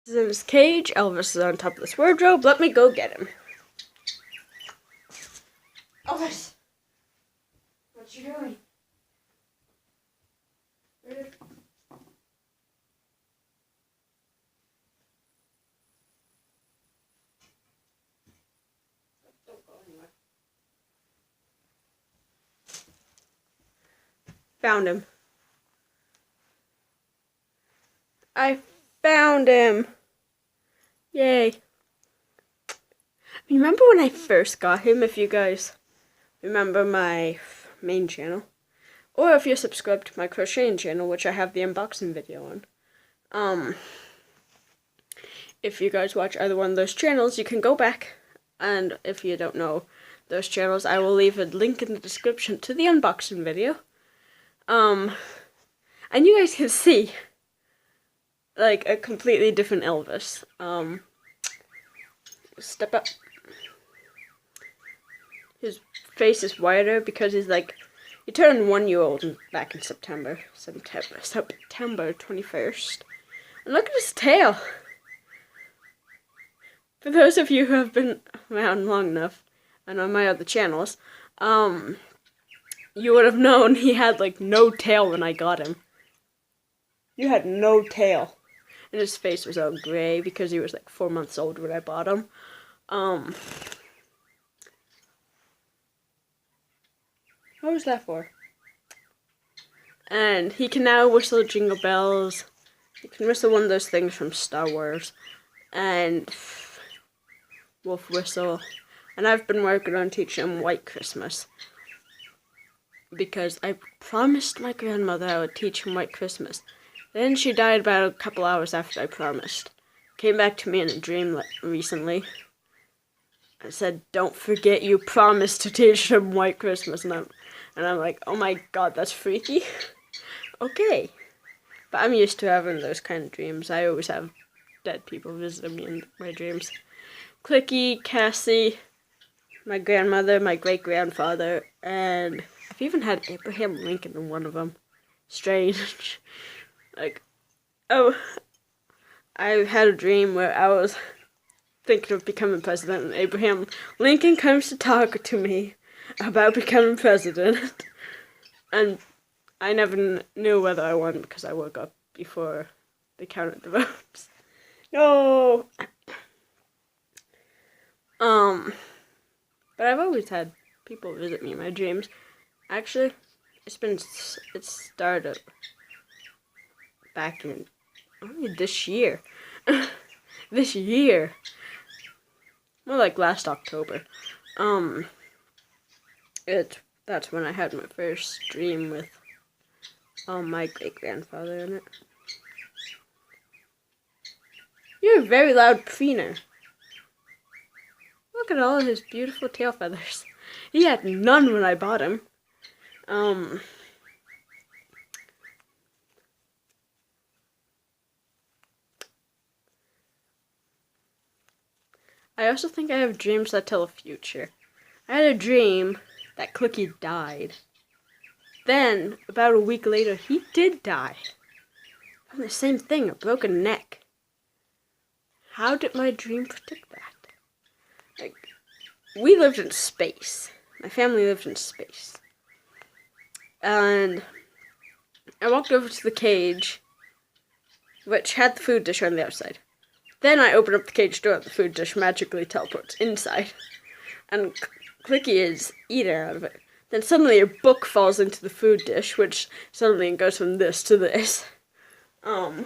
is in his cage. Elvis is on top of this wardrobe. Let me go get him. Elvis! What you doing? Don't go anywhere. Found him. I found him. Yay. Remember when I first got him, if you guys remember my main channel? Or if you're subscribed to my crocheting channel, which I have the unboxing video on. If you guys watch either one of those channels, you can go back. And if you don't know those channels, I will leave a link in the description to the unboxing video. And you guys can see like a completely different Elvis. Step up. His face is wider because he's like, he turned 1 year old back in September 21st. And look at his tail. For those of you who have been around long enough and on my other channels, you would have known he had like no tail when I got him. You had no tail. And his face was all gray because he was like 4 months old when I bought him. What was that for? And he can now whistle jingle bells. He can whistle one of those things from Star Wars. And wolf whistle. And I've been working on teaching him White Christmas. Because I promised my grandmother I would teach him White Christmas. Then she died about a couple hours after I promised. Came back to me in a dream recently. I said, don't forget you promised to teach him White Christmas. And I'm like, oh my god, that's freaky. Okay. But I'm used to having those kind of dreams. I always have dead people visiting me in my dreams. Clicky, Cassie, my grandmother, my great-grandfather, and I've even had Abraham Lincoln in one of them. Strange. Like, oh, I had a dream where I was thinking of becoming president, and Abraham Lincoln comes to talk to me about becoming president. And I never knew whether I won because I woke up before they counted the votes. No! But I've always had people visit me in my dreams. Actually, it started back in only this year. This year. More like last October. That's when I had my first dream with my great-grandfather in it. You're a very loud preener. Look at all of his beautiful tail feathers. He had none when I bought him. I also think I have dreams that tell the future. I had a dream that Clicky died. Then, about a week later, he did die. From the same thing, a broken neck. How did my dream predict that? Like, we lived in space. My family lived in space. And I walked over to the cage, which had the food dish on the outside. Then I open up the cage door, the food dish magically teleports inside. And Clicky is eating out of it. Then suddenly a book falls into the food dish, which suddenly goes from this to this. The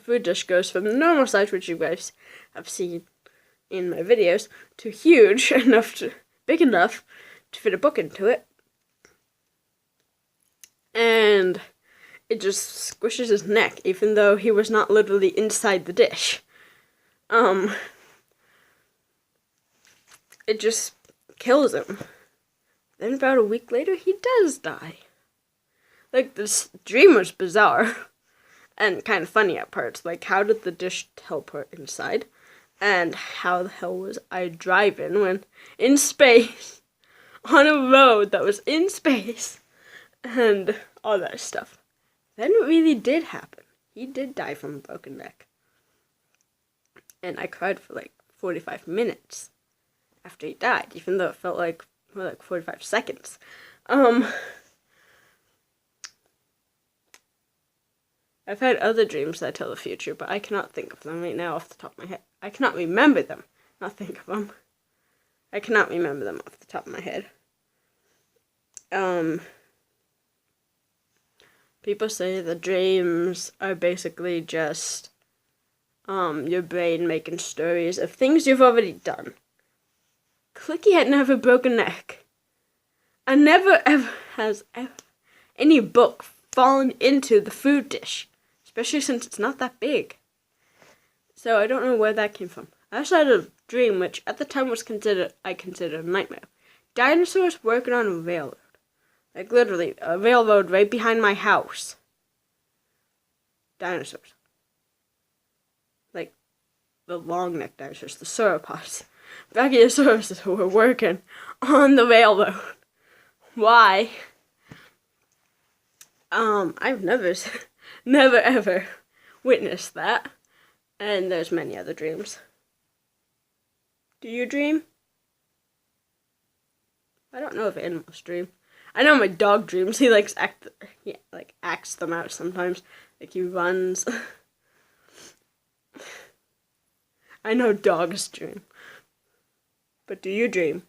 food dish goes from the normal size, which you guys have seen in my videos, to huge big enough to fit a book into it. And it just squishes his neck, even though he was not literally inside the dish. It just kills him. Then about a week later, he does die. Like, this dream was bizarre. And kind of funny at parts. Like, how did the dish teleport inside? And how the hell was I driving when in space, on a road that was in space, and all that stuff. Then it really did happen. He did die from a broken neck. And I cried for like 45 minutes after he died, even though it felt like more like 45 seconds. I've had other dreams that tell the future, but I cannot think of them right now off the top of my head. I cannot remember them, not think of them. I cannot remember them off the top of my head. People say the dreams are basically just your brain making stories of things you've already done. Clicky had never broken a neck. And never ever has any book fallen into the food dish, especially since it's not that big. So I don't know where that came from. I also had a dream which at the time was considered a nightmare. Dinosaurs working on a railroad. Like literally, a railroad right behind my house. Dinosaurs. Like the long neck dinosaurs, the sauropods. Brachiosaurus were working on the railroad. Why? I've never ever witnessed that. And there's many other dreams. Do you dream? I don't know if animals dream. I know my dog dreams. He acts them out sometimes. Like he runs. I know dogs dream. But do you dream?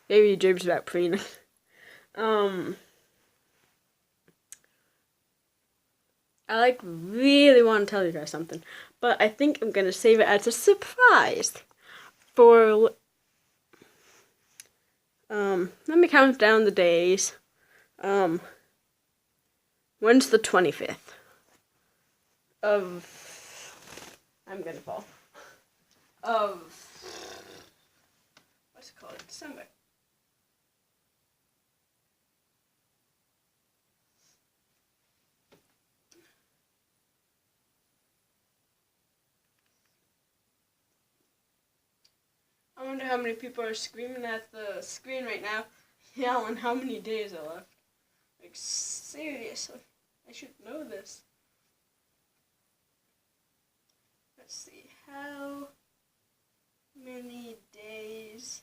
Maybe he dreams about preening. I really want to tell you guys something, but I think I'm gonna save it as a surprise for. Let me count down the days. When's the 25th of? I'm gonna fall. Of what's it called? December. I wonder how many people are screaming at the screen right now, yelling how many days are left. Like, seriously, I should know this. Let's see, how many days?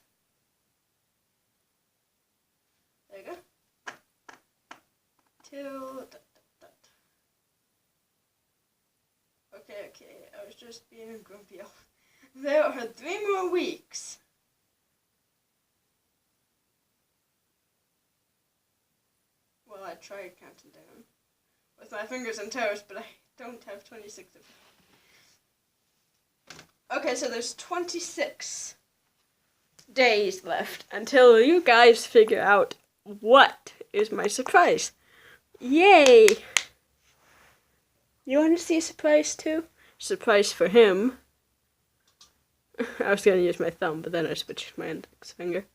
There you go. Till... Okay, I was just being a grumpy elf. There are 3 more weeks. Well, I tried counting down with my fingers and toes, but I don't have 26 of them. Okay, so there's 26 days left until you guys figure out what is my surprise. Yay! You want to see a surprise too? Surprise for him. I was going to use my thumb, but then I switched my index finger.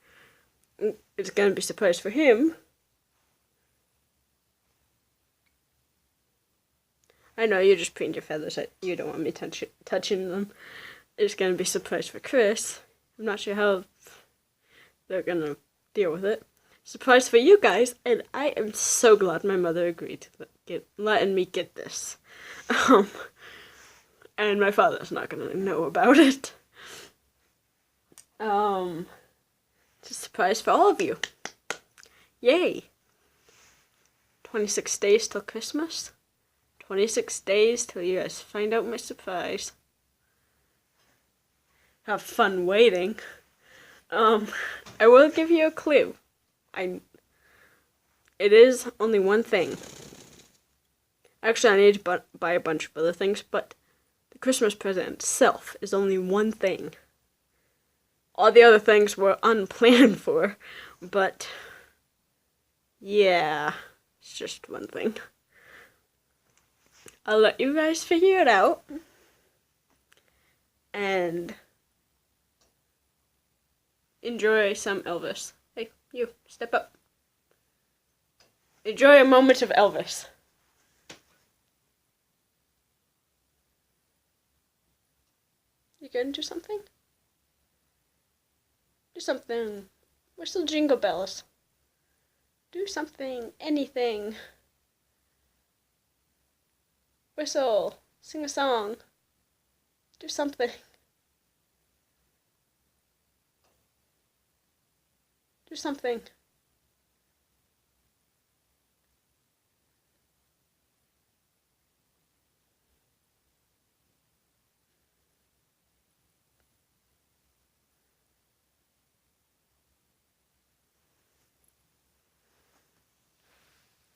It's going to be a surprise for him. I know, you just preened your feathers. You don't want me touching them. It's going to be a surprise for Chris. I'm not sure how they're going to deal with it. Surprise for you guys, and I am so glad my mother agreed to letting me get this. And my father's not going to know about it. It's a surprise for all of you. Yay! 26 days till Christmas. 26 days till you guys find out my surprise. Have fun waiting. I will give you a clue. It is only one thing. Actually, I need to buy a bunch of other things, but the Christmas present itself is only one thing. All the other things were unplanned for, but yeah, it's just one thing. I'll let you guys figure it out, and enjoy some Elvis. Hey, you, step up. Enjoy a moment of Elvis. You gonna do something? Do something Whistle jingle bells. Do something, anything. Whistle, sing a song. Do something. Do something.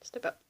Step up.